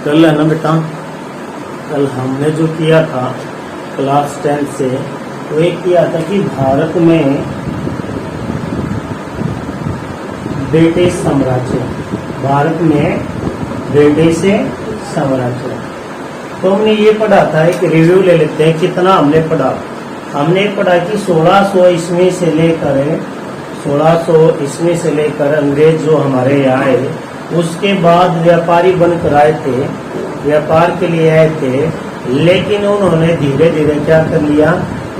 कल है ना बेटा, कल हमने जो किया था क्लास 10 से, वो ये किया था कि भारत में ब्रिटिश साम्राज्य, भारत में ब्रिटिश साम्राज्य। तो हमने ये पढ़ा था, एक रिव्यू ले लेते हैं कितना हमने पढ़ा। हमने पढ़ा कि 1600 ईस्वी से लेकर अंग्रेज जो हमारे यहाँ आए, उसके बाद व्यापारी बनकर आए थे, व्यापार के लिए आए थे, लेकिन उन्होंने धीरे धीरे क्या कर लिया,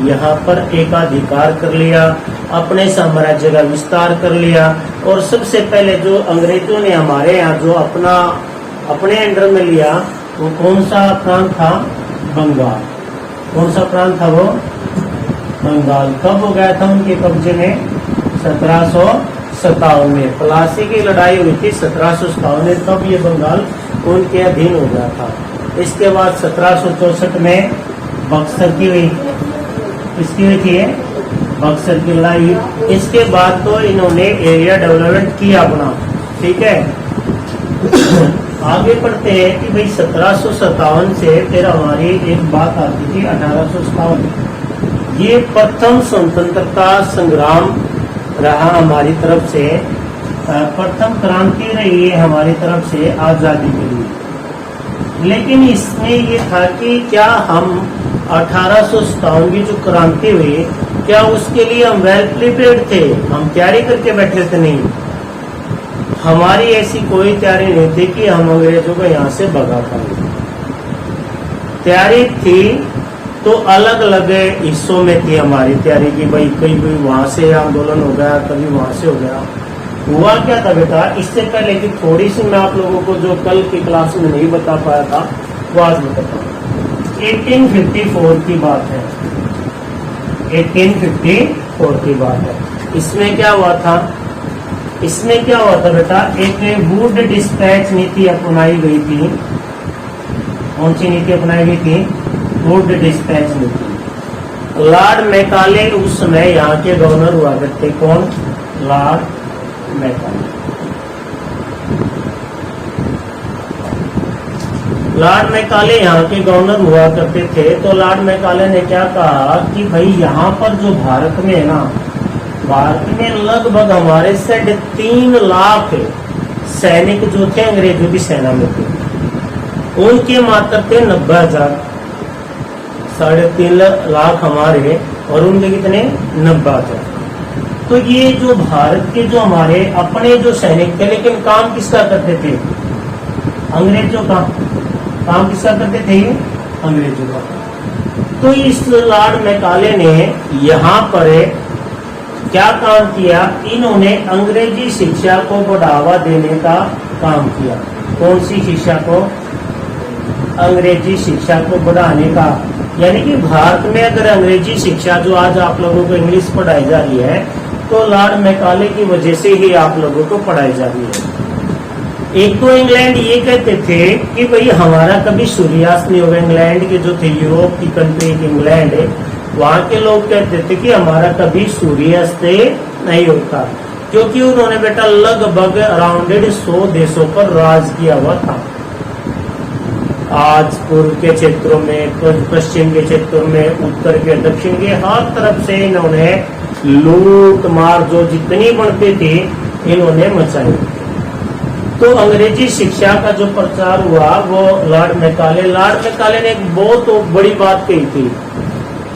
यहाँ पर एकाधिकार कर लिया, अपने साम्राज्य का विस्तार कर लिया। और सबसे पहले जो अंग्रेजों ने हमारे यहाँ जो अपने अंडर में लिया, वो कौन सा प्रांत था? बंगाल। कौन सा प्रांत था वो? बंगाल। कब हो गया था उनके कब्जे में? 1757 में। प्लासी की लड़ाई हुई थी 1757 में, तब ये बंगाल उनके अधीन हो गया था। इसके बाद 1764 में बक्सर की हुई, इसकी हुई थी बक्सर की लड़ाई। इसके बाद तो इन्होंने एरिया डेवलपमेंट किया अपना, ठीक है। आगे पढ़ते हैं कि भाई 1757 से फिर हमारी एक बात आती थी 1857। ये प्रथम स्वतंत्रता संग्राम रहा हमारी तरफ से, प्रथम क्रांति रही है हमारी तरफ से आजादी के लिए। लेकिन इसमें ये था कि क्या हम 1857 की जो क्रांति हुई, क्या उसके लिए हम वेल प्रिपेयर्ड थे? हम तैयारी करके बैठे थे? नहीं, हमारी ऐसी कोई तैयारी नहीं थी कि हम अंग्रेजों को यहाँ से भगा पाए। तैयारी थी तो अलग अलग हिस्सों में थी हमारी तैयारी की। भाई कहीं भी वहां से आंदोलन हो गया, कभी वहां से हो गया। हुआ क्या था बेटा, इससे पहले कि थोड़ी सी मैं आप लोगों को जो कल की क्लास में नहीं बता पाया था, वो आज बताता हूँ। 1854 की बात है, 1854 की बात है। इसमें क्या हुआ था? इसमें क्या हुआ था बेटा, एक वुड डिस्पैच नीति अपनाई गई थी। कौन सी नीति अपनाई गई थी? वुड डिस्पैच नीति। लॉर्ड मैकाले उस समय यहाँ के गवर्नर हुआ करते। कौन? Lord Macaulay. लॉर्ड मैकाले यहाँ के गवर्नर हुआ करते थे। तो लॉर्ड मैकाले ने क्या कहा कि भाई यहाँ पर जो भारत में है ना, भारत में लगभग हमारे 3.5 लाख सैनिक जो थे अंग्रेजों की सेना में थे, उनके मात्र थे 90,000। 3.5 लाख हमारे और उनके कितने? 90,000। तो ये जो भारत के जो हमारे अपने जो सैनिक थे, लेकिन काम किसका करते थे? अंग्रेजों का। काम किसका करते थे? अंग्रेजों का। तो इस लॉर्ड मैकाले ने यहाँ पर क्या काम किया? इन्होंने अंग्रेजी शिक्षा को बढ़ावा देने का काम किया। कौन सी शिक्षा को? अंग्रेजी शिक्षा को बढ़ाने का। यानी कि भारत में अगर अंग्रेजी शिक्षा जो आज आप लोगों को इंग्लिश पढ़ाई जा रही है, तो लॉर्ड मैकाले की वजह से ही आप लोगों को पढ़ाई जा रही है। एक तो इंग्लैंड ये कहते थे कि भाई हमारा कभी सूर्यास्त नहीं होगा। इंग्लैंड के जो थे, यूरोप की कंट्री इंग्लैंड, वहां के लोग कहते थे कि हमारा कभी सूर्यास्त नहीं होता, क्योंकि उन्होंने बेटा लगभग अराउंडेड 100 देशों पर राज किया हुआ था। आज पूर्व के क्षेत्रों में, पश्चिम के क्षेत्रों में, उत्तर के, दक्षिण के, हर तरफ से इन्होंने लूट मार जो जितनी बढ़ती थी इन्होंने मचाई। तो अंग्रेजी शिक्षा का जो प्रचार हुआ वो लॉर्ड मैकाले ने एक बहुत बड़ी बात कही थी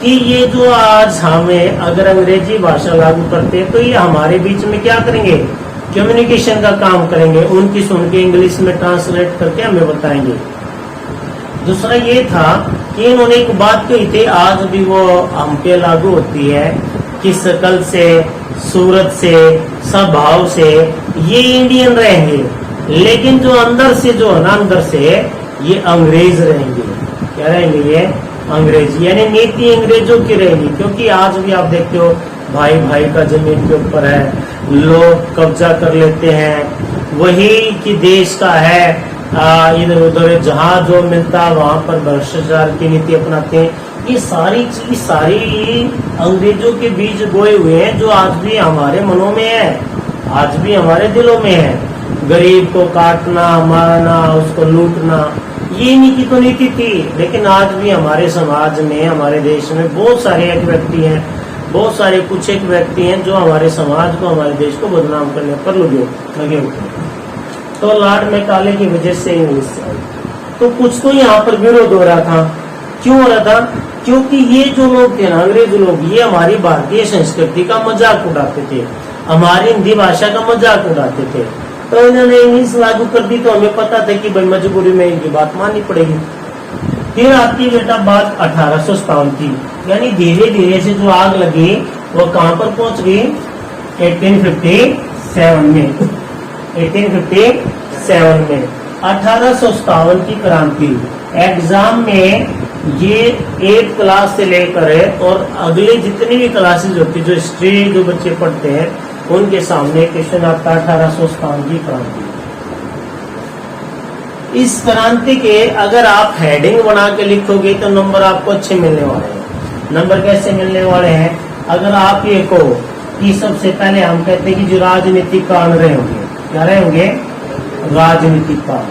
कि ये जो आज हमें अगर अंग्रेजी भाषा लागू करते हैं, तो ये हमारे बीच में क्या करेंगे? कम्युनिकेशन का काम करेंगे। उनकी सुन के इंग्लिश में ट्रांसलेट करके हमें बताएंगे। दूसरा ये था कि इन्होंने एक बात कही थी, आज भी वो हम पे लागू होती है, कि शकल से, सूरत से, स्वभाव से ये इंडियन रहेंगे, लेकिन जो अंदर से जो है ना, अंदर से ये अंग्रेज रहेंगे। क्या रहेंगे? ये अंग्रेज। यानी नीति अंग्रेजों की रहेगी। क्योंकि आज भी आप देखते हो भाई भाई का जमीन के ऊपर है, लोग कब्जा कर लेते हैं, वही कि देश का है, इधर उधर जहां जो मिलता है वहां पर भ्रष्टाचार की नीति अपनाते हैं। ये सारी चीज सारी अंग्रेजों के बीज बोए हुए हैं, जो आज भी हमारे मनों में है, आज भी हमारे दिलों में है। गरीब को काटना, मारना, उसको लूटना, ये नीति तो नीति थी, लेकिन आज भी हमारे समाज में, हमारे देश में बहुत सारे एक व्यक्ति हैं, बहुत सारे कुछ एक व्यक्ति हैं जो हमारे समाज को, हमारे देश को बदनाम करने पर लगे हुए। तो लॉर्ड मैकाले की वजह से इंग्लिश आई। तो कुछ तो यहाँ पर विरोध हो रहा था। क्यों हो रहा था? क्योंकि ये जो लोग थे ना, अंग्रेज लोग, ये हमारी भारतीय संस्कृति का मजाक उड़ाते थे, हमारी हिंदी भाषा का मजाक उड़ाते थे। तो इन्होंने इंग्लिश लागू कर दी। तो हमें पता था कि भाई मजबूरी में इनकी बात माननी पड़ेगी। फिर आपकी बेटा बात 1857 की, यानी धीरे धीरे से जो आग लगी वो कहां पर पहुंच गई? 1857 में। 1857 में 1857 की क्रांति। एग्जाम में ये 8 क्लास से लेकर और अगले जितनी भी क्लासेज होती, जो हिस्ट्री जो बच्चे पढ़ते हैं, उनके सामने क्वेश्चन आता है 1857 की क्रांति। इस क्रांति के अगर आप हेडिंग बना के लिखोगे तो नंबर आपको अच्छे मिलने वाले हैं। नंबर कैसे मिलने वाले हैं? अगर आप ये कहो कि सबसे पहले हम कहते हैं कि जो राजनीतिक कांड रहे होंगे, क्या रहे होंगे? राजनीतिक कांड,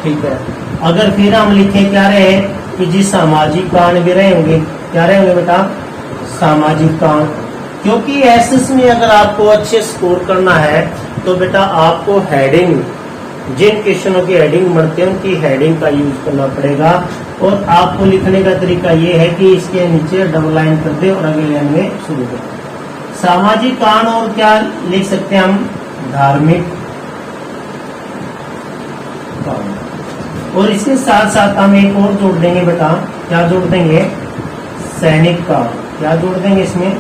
ठीक है। अगर फिर हम लिखें क्या रहे कि जी सामाजिक कांड भी रहे होंगे, क्या रहे होंगे बेटा? सामाजिक कांड। क्योंकि एसएस में अगर आपको अच्छे स्कोर करना है तो बेटा आपको हेडिंग, जिन क्वेश्चनों की हेडिंग बढ़ते हैं उनकी हेडिंग का यूज करना पड़ेगा। और आपको लिखने का तरीका ये है कि इसके नीचे डबल लाइन कर दे और अगले लाइन में शुरू कर दे। सामाजिक कांड और क्या लिख सकते हैं हम? धार्मिक कांड। और इसके साथ साथ हम एक और जोड़ देंगे बेटा, क्या जोड़ देंगे? सैनिक कांड। क्या जोड़ देंगे इसमें?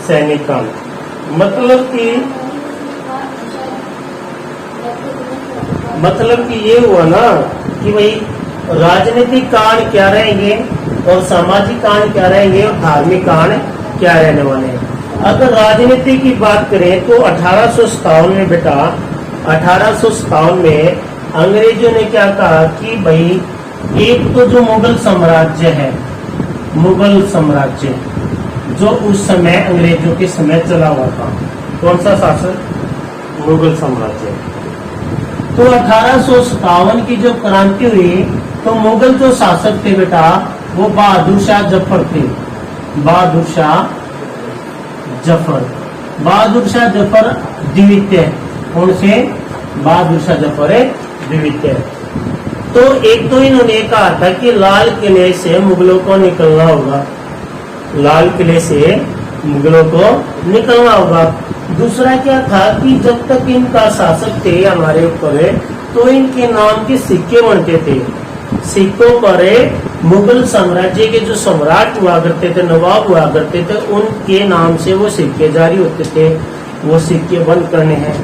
सैनिक कांड। मतलब कि ये हुआ ना कि भाई राजनीतिक कांड क्या रहेंगे और सामाजिक कांड क्या रहेंगे और धार्मिक कांड क्या रहने वाले हैं। अगर राजनीति की बात करें तो 1857 में बेटा, 1857 में अंग्रेजों ने क्या कहा कि भाई एक तो जो मुगल साम्राज्य है, मुगल साम्राज्य जो उस समय अंग्रेजों के समय चला हुआ था, कौन सा शासन? मुगल साम्राज्य। तो 1857 की जब क्रांति हुई तो मुगल जो शासक थे बेटा वो बहादुर शाह जफर थे। बहादुर शाह जफर, बहादुर शाह जफर द्वितीय। कौन से? बहादुर शाह जफर द्वितीय। तो एक तो इन्होंने कहा था कि लाल किले से मुगलों को निकलना होगा, लाल किले से मुगलों को निकलना होगा। दूसरा क्या था कि जब तक इनका शासक थे हमारे ऊपर तो इनके नाम के सिक्के बनते थे। सिक्कों पर मुगल साम्राज्य के जो सम्राट हुआ करते थे, नवाब हुआ करते थे, उनके नाम से वो सिक्के जारी होते थे। वो सिक्के बंद करने हैं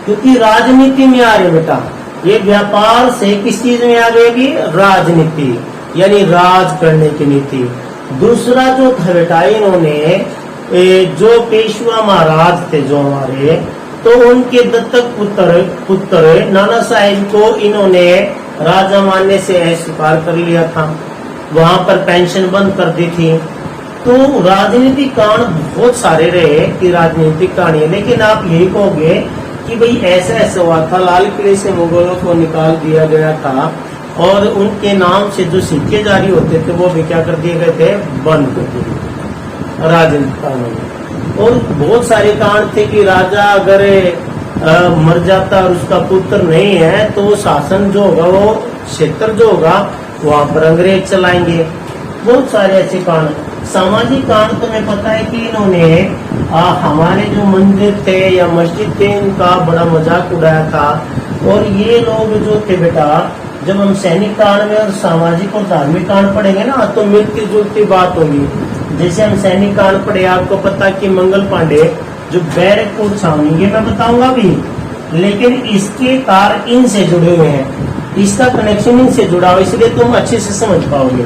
क्योंकि राजनीति में आ रहे बेटा। ये व्यापार से किस चीज में आ गएगी? राजनीति, यानी राज करने की नीति। दूसरा जो था बेटा, इन्होंने जो पेशवा महाराज थे जो हमारे, तो उनके दत्तक पुत्र नाना साहेब को इन्होंने राजा मानने से स्वीकार कर लिया था। वहां पर पेंशन बंद कर दी थी। तो राजनीतिक कांड बहुत सारे रहे कि राजनीतिक कहानी है। लेकिन आप यही कहोगे कि भाई ऐसा ऐसा हुआ था, लाल किले से मुगलों को निकाल दिया गया था और उनके नाम से जो सिक्के जारी होते थे वो भी क्या कर दिए गए थे? बंद कर दिए। राजनीतिक कांड और बहुत सारे कांड थे कि राजा अगर मर जाता और उसका पुत्र नहीं है तो शासन जो होगा, वो क्षेत्र जो होगा वहां पर अंग्रेज चलाएंगे। बहुत सारे ऐसे कांड। सामाजिक कांड तो मैं पता है कि इन्होंने हमारे जो मंदिर थे या मस्जिद थे उनका बड़ा मजाक उड़ाया था। और ये लोग जो थे बेटा, जब हम सैनिक कांड में और सामाजिक और धार्मिक कांड पढ़ेंगे ना तो मिलती जुलती बात होगी। जैसे हम सैनिक कांड पढ़े, आपको पता कि मंगल पांडे जो बैरकपुर छावनी, ये मैं बताऊंगा भी, लेकिन इसके तार इनसे जुड़े हुए हैं, इसका कनेक्शन इनसे जुड़ा हुआ, इसलिए तुम अच्छे से समझ पाओगे।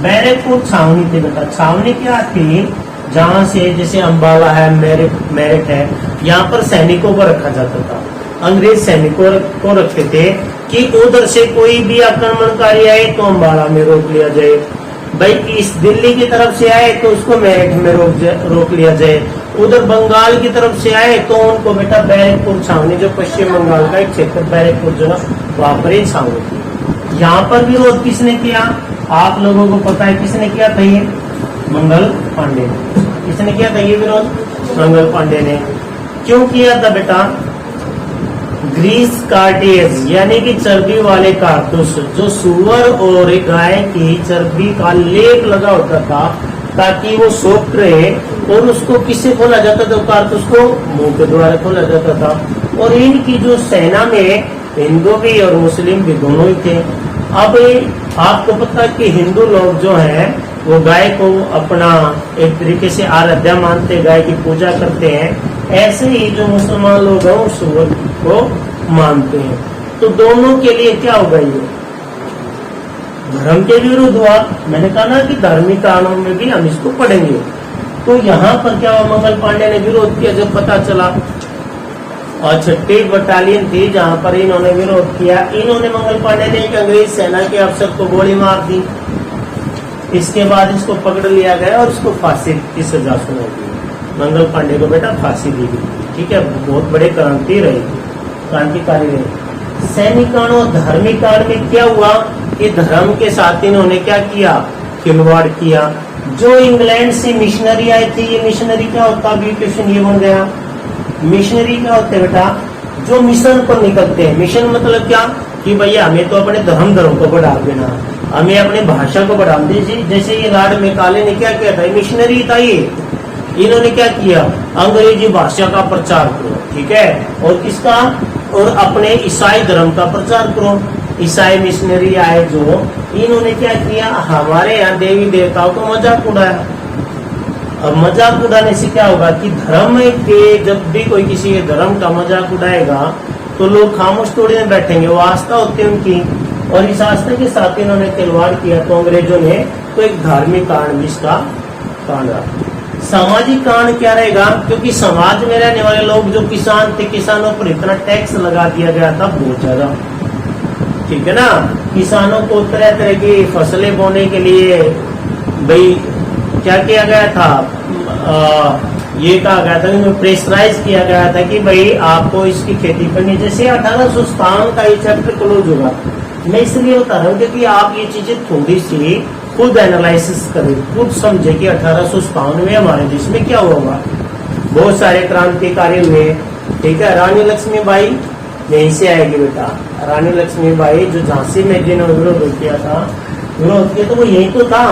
बैरकपुर छावनी थी बेटा। छावनी क्या थी? जहाँ से जैसे अम्बाला है, मेरठ है, यहाँ पर सैनिकों को रखा जाता था। अंग्रेज सैनिकों को रखते थे कि उधर से कोई भी आक्रमणकारी आए तो अम्बाला में रोक लिया जाए, भाई इस दिल्ली की तरफ से आए तो उसको मेरठ में रोक लिया जाए, उधर बंगाल की तरफ से आए तो उनको बेटा बैरकपुर छावनी, जो पश्चिम बंगाल का एक क्षेत्र बैरकपुर जो ना वापरे छावनी। यहाँ पर विरोध किसने किया? आप लोगों को पता है किसने किया था? ये मंगल पांडे ने। किसने किया था ये विरोध? मंगल पांडे ने। क्यों किया था बेटा? ग्रीस कार्टेज यानी कि चर्बी वाले कारतूस, जो सुअर और गाय की चर्बी का लेप लगा होता था ताकि वो सॉफ्ट रहे, और उसको किससे खोला जाता था? कारतूस को मुंह के द्वारा खोला जाता था। और इनकी जो सेना में हिंदू भी और मुस्लिम भी दोनों ही थे। अब आपको पता है कि हिंदू लोग जो हैं वो गाय को अपना एक तरीके से आराध्या मानते हैं, गाय की पूजा करते हैं। ऐसे ही जो मुसलमान लोग हैं वो सूअर को मानते हैं। तो दोनों के लिए क्या होगा? ये धर्म के विरुद्ध हुआ। मैंने कहा ना कि धार्मिक कानून में भी हम इसको पढ़ेंगे। तो यहाँ पर क्या हुआ? मंगल पांडे ने विरोध किया जब पता चला, और 6ठी बटालियन थी जहाँ पर इन्होंने विरोध किया। इन्होंने मंगल पांडे ने एक अंग्रेज सेना के अफसर को गोली मार दी। इसके बाद इसको पकड़ लिया गया और इसको फांसी की सजा सुनाई दी। मंगल पांडे को बेटा फांसी दी गई। ठीक है, बहुत बड़े क्रांति रही, क्रांतिकारी रहे। सैनिक कांड और धार्मिक कांड में क्या हुआ कि धर्म के साथ इन्होंने क्या किया? खिलवाड़ किया। जो इंग्लैंड से मिशनरी आए थे, ये मिशनरी क्या होता? अभी क्वेश्चन ये बन गया, मिशनरी क्या होते हैं बेटा? जो मिशन पर निकलते हैं। मिशन मतलब क्या? कि भैया हमें तो अपने धर्म को बढ़ा देना, हमें अपने भाषा को बढ़ा दीजिए। जैसे ये लॉर्ड मैकाले ने क्या किया था? मिशनरी था ये। इन्होंने क्या किया? अंग्रेजी भाषा का प्रचार करो। ठीक है, और किसका? और अपने ईसाई धर्म का प्रचार करो। ईसाई मिशनरी आए जो, इन्होंने क्या किया? हमारे यहाँ देवी देवताओं को मजाक उड़ाया। अब मजाक उड़ाने से क्या होगा कि धर्म के, जब भी कोई किसी धर्म का मजाक उड़ाएगा तो लोग खामोश थोड़ी में बैठेंगे, वो आस्था होती है उनकी। और इस आस्था के साथ इन्होंने खिलवाड़ किया तो अंग्रेजों ने तो एक धार्मिक कांड जिसका कांड रहा। सामाजिक कांड क्या रहेगा? क्योंकि समाज में रहने वाले लोग जो किसान थे, किसानों पर इतना टैक्स लगा दिया गया था बहुत ज्यादा। ठीक है ना, किसानों को तरह तरह की फसलें बोने के लिए भाई क्या किया गया था? ये कहा गया था, प्रेशराइज किया गया था कि भाई आपको इसकी खेती करनी। जैसे 1857 का ये चैप्टर क्लोज होगा। मैं इसलिए बता रहा हूँ क्योंकि आप ये चीजें थोड़ी सी खुद एनालिसिस करें, खुद समझे कि 1857 में हमारे देश में क्या होगा। बहुत सारे क्रांतिकारी हुए। ठीक है, रानी लक्ष्मीबाई यहीं से आएगी बेटा। रानी लक्ष्मीबाई जो झांसी में जिन्होंने विरोध किया था, विरोध किया तो वो यही तो था।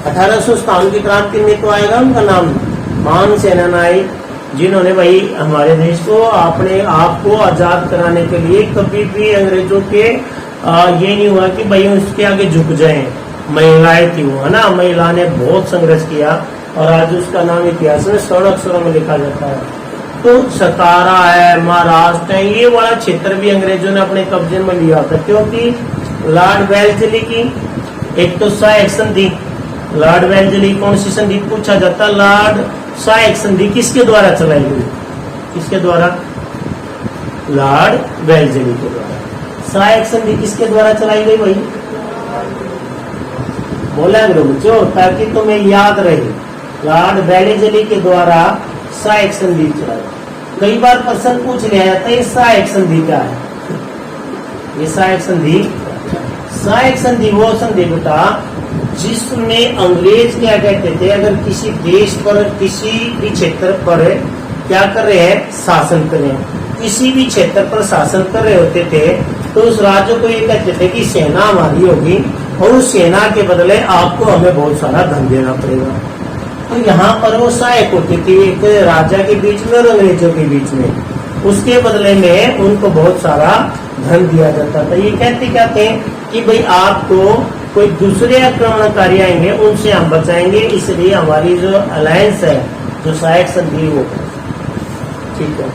1857 की क्रांति में तो आएगा उनका नाम, महान सेनानायक जिन्होंने भाई हमारे देश को अपने आप को आजाद कराने के लिए कभी भी अंग्रेजों के ये नहीं हुआ कि भाई उसके आगे झुक जाएं। महिलाएं थी वो, है ना, महिला ने बहुत संघर्ष किया और आज उसका नाम इतिहास में स्वर्ण अक्षरों में लिखा जाता है। तो सतारा है, महाराष्ट्र है, ये वाला क्षेत्र भी अंग्रेजों ने अपने कब्जे में लिया था क्योंकि लॉर्ड वेल्लेस्ली की एक तो सहायक संधि। लॉर्ड वेल्लेस्ली कौन सी संधि पूछा जाता? लॉर्ड सहायक संधि किसके द्वारा चलाई गई? किसके द्वारा? लॉर्ड वेल्लेस्ली के द्वारा। सहायक संधि किसके द्वारा चलाई गई भाई? बोला बच्चों ताकि तुम्हें याद रहे। लॉर्ड वेल्लेस्ली के द्वारा सहायक संधि चलाई। कई बार प्रश्न पूछ लिया जाता है सहायक संधि क्या है? ये सहायक संधि, सहायक संधि वो संधि बेटा जिसमें अंग्रेज क्या कहते थे, अगर किसी देश पर किसी भी क्षेत्र पर क्या कर रहे हैं? शासन कर रहे हैं। किसी भी क्षेत्र पर शासन कर रहे होते थे तो उस राज्य को ये कहते थे कि सेना हमारी होगी और उस सेना के बदले आपको हमें बहुत सारा धन देना पड़ेगा। तो यहाँ पर वो सहायक होती थी एक राजा के बीच में और अंग्रेजों के बीच में। उसके बदले में उनको बहुत सारा धन दिया जाता था। ये कहते क्या थे कि भाई आपको कोई दूसरे आक्रमणकारी आएंगे उनसे हम बचाएंगे, इसलिए हमारी जो अलायंस है, जो सहायक संधि वो ठीक है।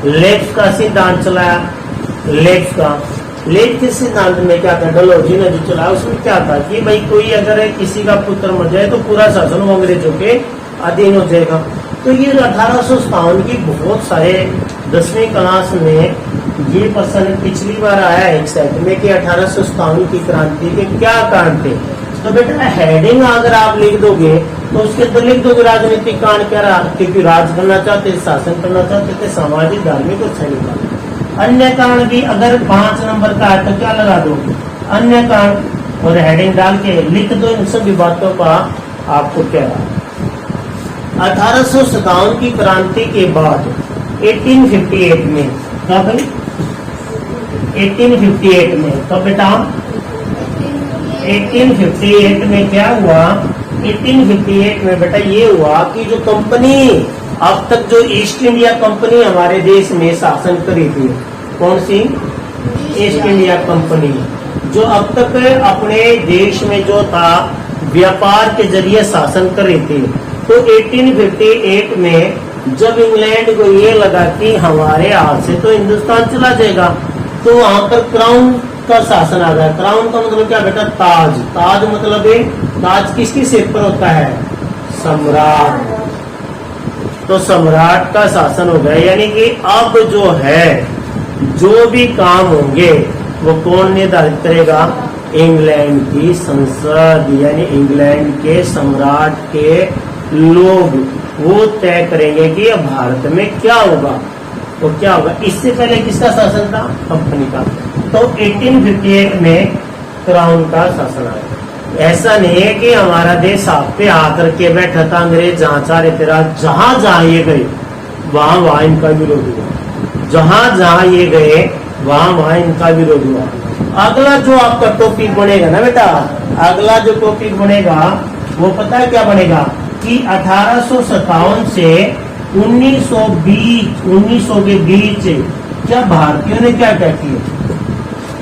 लेफ्ट का सिद्धांत चलाया। लेफ्ट के सिद्धांत में क्या था? डलहौजी ने जो चलाया उसमें क्या था कि भाई कोई अगर किसी का पुत्र मर जाए तो पूरा शासन वो अंग्रेजों के अधीन हो जाएगा। तो ये 1857 की बहुत सारे 10वीं क्लास में ये प्रश्न पिछली बार आया है एक सेट में कि 1857 की क्रांति के क्या कारण थे। तो बेटा हेडिंग अगर आप लिख दोगे तो उसके अंदर लिख दोगे राजनीतिक कांड क्या रहा, क्योंकि राज करना चाहते, शासन करना चाहते थे, सामाजिक धार्मिक और सैनिक। अन्य कारण भी अगर 5 नंबर का है तो क्या लगा दो, अन्य कारण, और हेडिंग डाल के लिख दो इन सभी बातों का आपको क्या रहा। 1857 की क्रांति के बाद 1858 में, क्या भाई 1858 में, तो बेटा 1858 में क्या हुआ, 1858 में बेटा ये हुआ कि जो कंपनी अब तक जो ईस्ट इंडिया कंपनी हमारे देश में शासन करी थी, कौन सी, ईस्ट इंडिया कंपनी, जो अब तक अपने देश में जो था व्यापार के जरिए शासन कर रही थी, तो 1858 में जब इंग्लैंड को ये लगा कि हमारे हाथ से तो हिंदुस्तान चला जाएगा, तो वहां पर क्राउन का शासन आ गया। क्राउन का मतलब क्या बेटा, ताज, ताज मतलब है, ताज किसके सिर पर होता है, सम्राट, तो सम्राट का शासन हो गया। यानी कि अब जो है जो भी काम होंगे वो कौन निर्धारित करेगा, इंग्लैंड की संसद, यानी इंग्लैंड के सम्राट के लोग वो तय करेंगे कि अब भारत में क्या होगा, तो क्या होगा। इससे पहले किसका शासन था, कंपनी का। तो 1858 में क्राउन का शासन आया। ऐसा नहीं है कि हमारा देश आप पे आकर के बैठा था, अंग्रेज जहां चाह रहे थे, जहां जहां ये गए वहां वहां इनका विरोध हुआ, जहां जहां ये गए वहां वहां इनका विरोध हुआ। अगला जो आपका टॉपिक बनेगा ना बेटा, अगला जो टॉपिक बनेगा वो पता है क्या बनेगा, कि 1857 से 1900 के बीच क्या भारतीयों ने क्या क्या किया,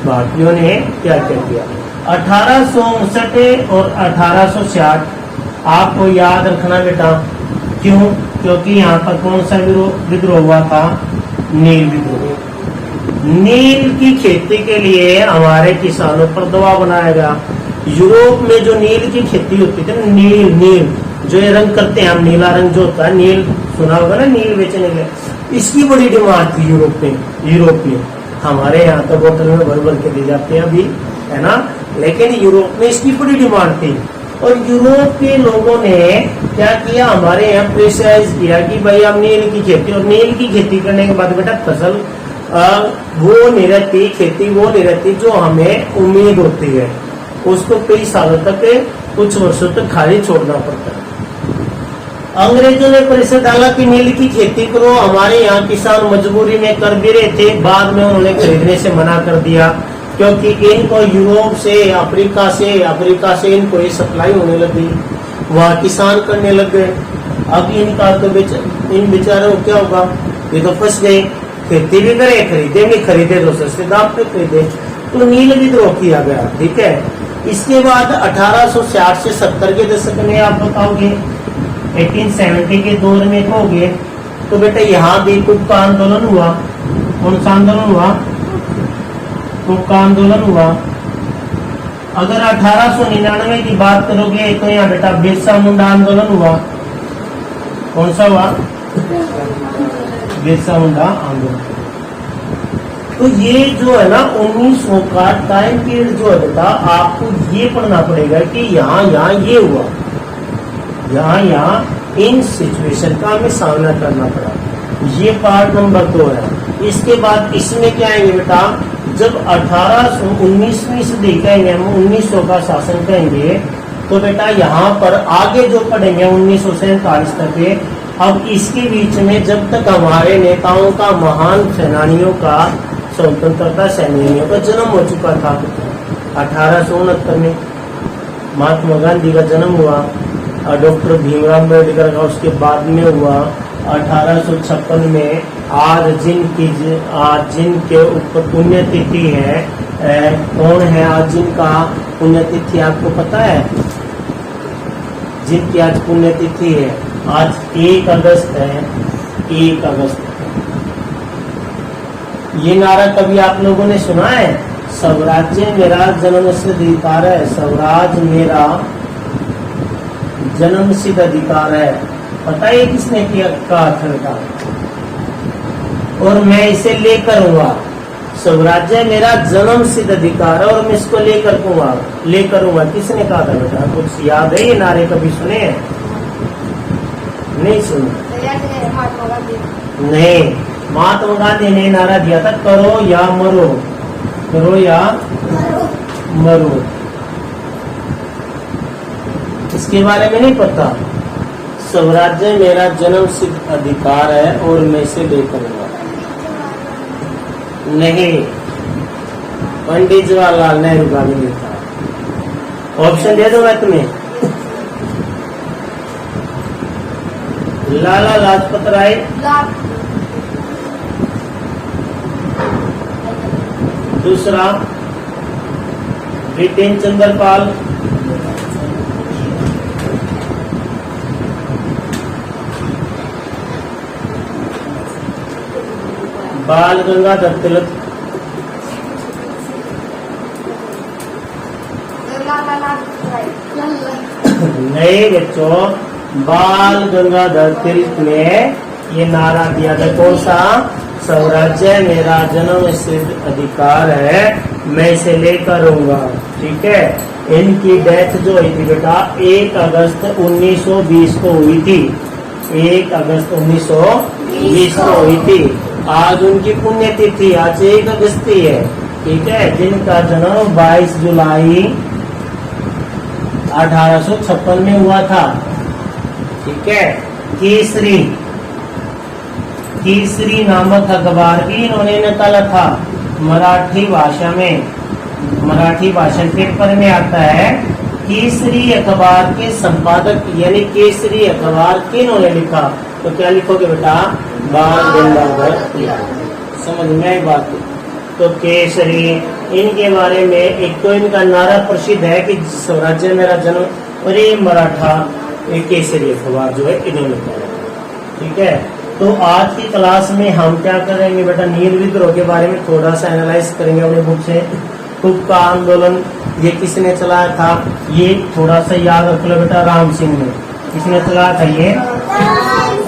भारतीयों ने क्या क्या किया। 1859 और 1860 आपको याद रखना बेटा, क्यों, क्योंकि यहाँ पर कौन सा विद्रोह हुआ था, नील विद्रोह। नील की खेती के लिए हमारे किसानों पर दबाव बनाया गया। यूरोप में जो नील की खेती होती थी ना, नील नील जो ये रंग करते हैं हम, नीला रंग जो होता है, नील सुना होगा ना, नील बेचने के, इसकी बड़ी डिमांड थी यूरोप में। हमारे यहाँ तो बोतल में भर भर के दी जाते हैं अभी, है ना, लेकिन यूरोप में इसकी बड़ी डिमांड थी। और यूरोप के लोगों ने क्या किया, हमारे यहाँ प्रेशराइज किया कि भाई हम नील की खेती, और नील की खेती करने के बाद बेटा फसल वो नहीं रहती, खेती वो नहीं रहती जो हमें उम्मीद होती है, उसको कई सालों तक, कुछ वर्षों तक खाली छोड़ना पड़ता है। अंग्रेजों ने परिषद डाला कि नील की खेती करो, हमारे यहाँ किसान मजबूरी में कर भी रहे थे, बाद में उन्होंने खरीदने से मना कर दिया, क्योंकि इनको यूरोप से, अफ्रीका से इनको ये सप्लाई होने लगी, वहाँ किसान करने लग गए। अब इनका तो इन बेचारों को क्या होगा, ये तो फंस गए, खेती भी करे, खरीदे तो सस्ते दाम पे खरीदे, तो नील विद्रोह किया गया। ठीक है, इसके बाद 1860 से 70 के दशक में आप बताओगे, 1870 के दौर में कहोगे, तो बेटा यहाँ भी कुछ का आंदोलन हुआ। कौन सा आंदोलन हुआ, कुछ का आंदोलन हुआ। अगर 1899 की बात करोगे तो यहाँ बेटा बिरसा मुंडा आंदोलन हुआ। कौन सा हुआ, बिरसा मुंडा आंदोलन। तो ये जो है ना 1900 का टाइम पीरियड जो है बेटा, आपको ये पढ़ना पड़ेगा कि यहाँ ये हुआ, यहाँ इन सिचुएशन का हमें सामना करना पड़ा। ये पार्ट नंबर 2 है। इसके बाद इसमें क्या आएंगे बेटा, जब 19वीं सदी कहेंगे हम, 1900 का शासन कहेंगे, तो बेटा यहाँ पर आगे जो पढ़ेंगे 1947 तक के। अब इसके बीच में जब तक हमारे नेताओं का, महान सेनानियों का, स्वतंत्रता सेनानियों का जन्म हो चुका था। 1869 में महात्मा गांधी का जन्म हुआ, और डॉक्टर भीमराव अम्बेडकर का उसके बाद में हुआ। 1856 में आज जिनके ऊपर पुण्यतिथि है, कौन है आज जिनका पुण्यतिथि आपको पता है, जिनकी आज पुण्यतिथि है, आज 1 अगस्त है, 1 अगस्त। ये नारा कभी आप लोगों ने सुना है, स्वराज्य मेरा जन्मसिद्ध अधिकार है, स्वराज मेरा जन्मसिद्ध अधिकार है। पता है किसने कहा था, और मैं इसे लेकर हूँ, स्वराज्य मेरा जन्मसिद्ध अधिकार है और मैं इसको लेकर हूँ। किसने कहा था बेटा, कुछ याद है ये नारे, कभी सुने हैं, नहीं सुने, नहीं, महात्मा गांधी ने नारा दिया था, करो या मरो, करो या मरो। इसके बारे में नहीं पता। स्वराज्य मेरा जन्म सिद्ध अधिकार है और मैं इसे लेकरूंगा। नहीं, पंडित जवाहरलाल नेहरू का भी नहीं था। ऑप्शन दे दो मैं तुम्हें। लाला लाजपत राय, दूसरा ब्रिटेन चंद्रपाल, बाल गंगाधर तिलक, नहीं बच्चों, बाल गंगाधर तिलक ने ये नारा दिया था, कौन सा? स्वराज्य मेरा जन्म सिद्ध अधिकार है, मैं इसे लेकर रहूंगा। ठीक है। इनकी डेथ जो हुई थी बेटा 1 अगस्त 1920 को हुई थी। 1 अगस्त 1920 को हुई थी। आज उनकी पुण्यतिथि, आज 1 अगस्त है। ठीक है। जिनका जन्म 22 जुलाई 1856 में हुआ था। ठीक है। केसरी नामक अखबार भी इन्होंने निकाला था मराठी भाषा में। मराठी भाषण पेपर में आता है। केसरी अखबार के संपादक यानी केसरी अखबार किन्होंने लिखा? तो क्या लिखोगे बेटा? बाल गंगाधर तिलक। समझ में आई बात? तो केसरी, इनके बारे में एक तो इनका नारा प्रसिद्ध है कि स्वराज्य मेरा जन्म, और ये मराठा एक केसरी अखबार जो है इन्होंने लिखा। ठीक है। तो आज की क्लास में हम क्या करेंगे बेटा? नील विद्रोह के बारे में थोड़ा सा एनालाइज करेंगे अपने बुक से। हुक्का आंदोलन ये किसने चलाया था? ये थोड़ा सा याद रख लो बेटा, राम सिंह ने। किसने चलाया था ये?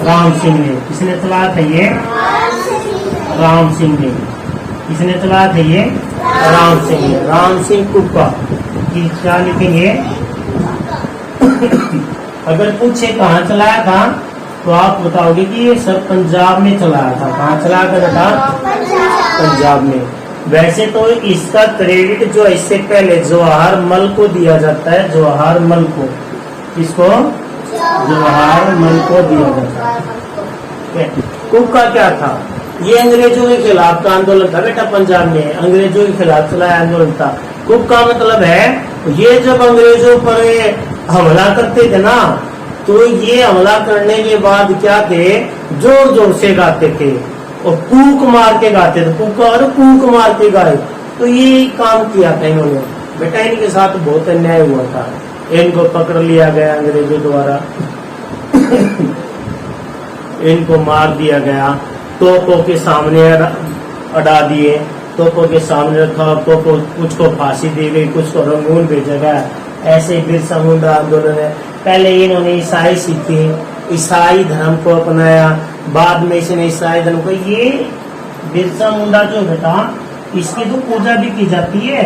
राम सिंह ने। किसने चलाया था ये? राम सिंह ने। किसने चलाया था ये? राम सिंह ने। राम सिंह हुक्का की क्या लिखेंगे? अगर पूछे कहाँ चलाया था तो आप बताओगे कि ये सब पंजाब में चलाया था। कहाँ चलाया था बेटा? पंजाब में। वैसे तो इसका क्रेडिट जो इससे पहले जवाहर मल को दिया जाता है। जवाहर मल को, किसको? जवाहर मल को दिया जाता है। कुक का क्या था? ये अंग्रेजों के खिलाफ का आंदोलन था बेटा। पंजाब में अंग्रेजों के खिलाफ चलाया आंदोलन था। कुक का मतलब है ये जब अंग्रेजों पर हमला करते थे ना, तो ये हमला करने के बाद क्या थे? जोर जोर से गाते थे और कूक मार के गाते थे। पुकार कूक मार के गाए। तो ये काम किया था इन्होंने बेटा। इनके साथ बहुत अन्याय हुआ था। इनको पकड़ लिया गया अंग्रेजों द्वारा। इनको मार दिया गया, तोपों के सामने अड़ा दिए, तोपों के सामने रखा। तोपों कुछ को फांसी दी गई, कुछ को रंगून भेजा गया। ऐसे बिरसा मुंडा आंदोलन है। पहले इन्होंने ईसाई सीखे, ईसाई धर्म को अपनाया। बाद में इसने ईसाई धर्म को, ये बिरसा मुंडा जो बेटा, इसकी तो पूजा भी की जाती है।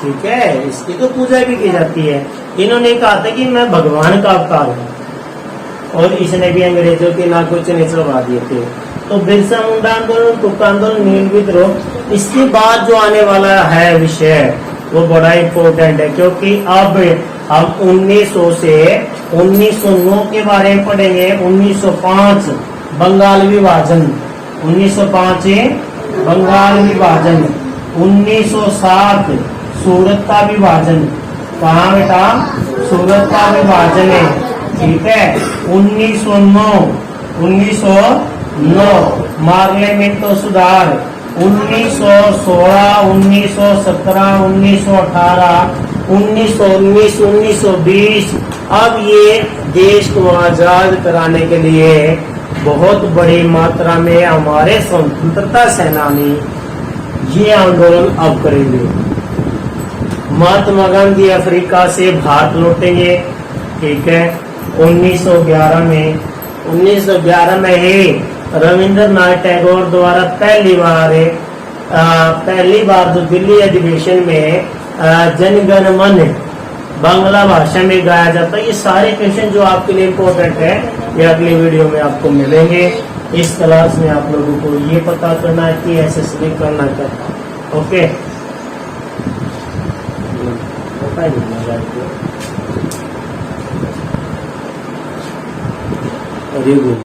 ठीक है। इसकी तो पूजा भी की जाती है। इन्होंने कहा था कि मैं भगवान का अवतार हूँ, और इसने भी अंग्रेजों के ना कुछ नहीं चढ़वा दिए थे। तो बिरसा मुंडा आंदोलन, तुक आंदोलन, नील विद्रोह। इसके बाद जो आने वाला है विषय वो बड़ा इम्पोर्टेंट है, क्योंकि अब हम 1900 से 1909 के बारे में पढ़ेंगे। 1905 बंगाल विभाजन, 1905 बंगाल विभाजन, 1907 सूरत का विभाजन। कहाँ बेटा? सूरत का विभाजन है। ठीक है। 1909 पार्लियामेंट तो सुधार। 1916, 1917, 1918, 1919, 1920। अब ये देश को आजाद कराने के लिए बहुत बड़ी मात्रा में हमारे स्वतंत्रता सेनानी ये आंदोलन अब करेंगे। महात्मा गांधी अफ्रीका से भारत लौटेंगे। ठीक है। 1911 में ही रविंद्रनाथ टैगोर द्वारा पहली बार जो दिल्ली अधिवेशन में जनगण मन बांग्ला भाषा में गाया जाता है। ये सारे क्वेश्चन जो आपके लिए इम्पोर्टेंट है, ये अगले वीडियो में आपको मिलेंगे। इस क्लास में आप लोगों को ये पता करना है कि ऐसे सिलेक्ट करना क्या था। ओके, पता ही नहीं लगा आपको। और ये